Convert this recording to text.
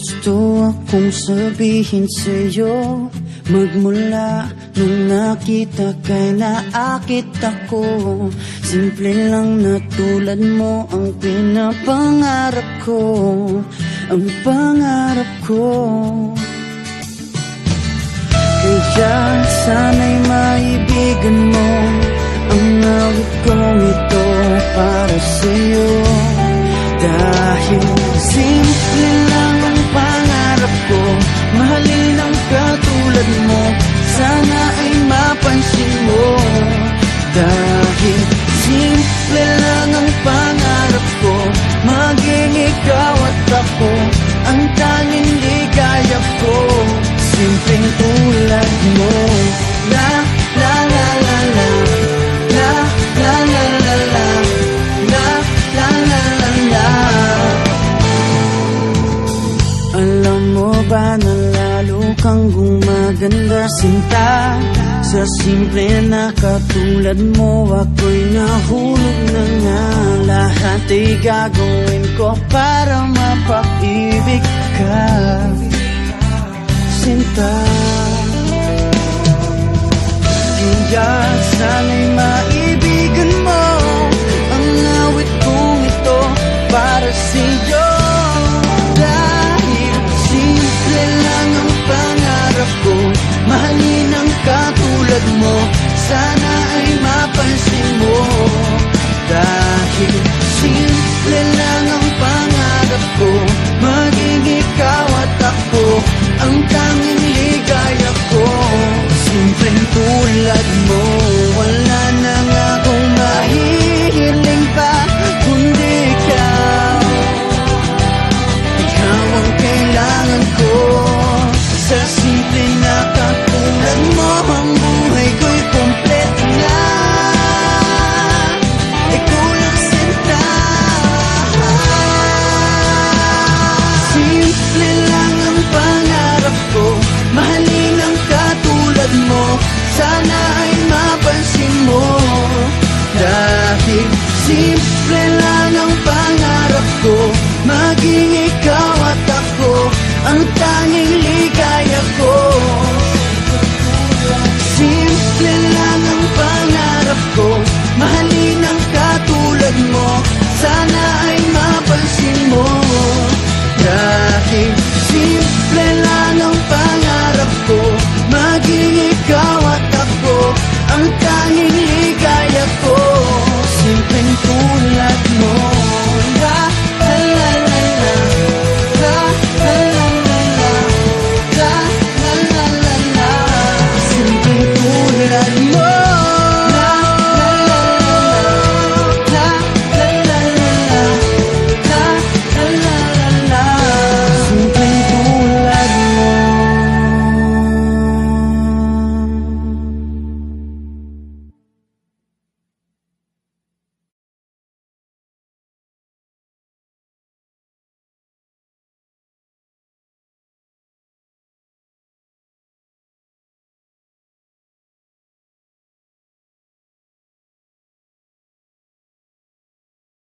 gusto akong sabihin sa'yo, magmula nung nakita kay naakit ako. Simple lang na tulad mo ang pinapangarap ko, ang pangarap ko. Kaya sana'y maibigan mo ang awit kong ito para sa'yo. Dahil simple lang ang pangarap ko, mahalin ang katulad mo, sana ay mapansin mo. Dahil simple lang ang pangarap ko, maging ikaw at ako ang tanging ligaya ko. Simpleng tulad mo. La la la la la, la la la la la, la la la la la. Alam mo ba na lalo kang gumaganda, sinta, sa simple na katulad mo ako'y nahulog na nga. Lahat ay gagawin ko para mapag-ibig ka, sinta. Kaya sana'y maibigan mo ang awit kong ito para sa'yo. Dahil simple lang ang pangarap ko, mahalin ang katulad mo, sana ay mapansin mo. Dahil simple lang ang pangarap ko, maging ikaw at ako ang tanging ligaya ko. Simpleng tulad mo, wala na nga akong mahihiling pa kundi ikaw. Ikaw ang kailangan ko, sa simple na katulad mo ang buhay ko'y kompleto na. Ikaw lang sinta. Simple lang ang pangarap ko, mahalin ang katulad mo, sana ay mapansin mo. Dahil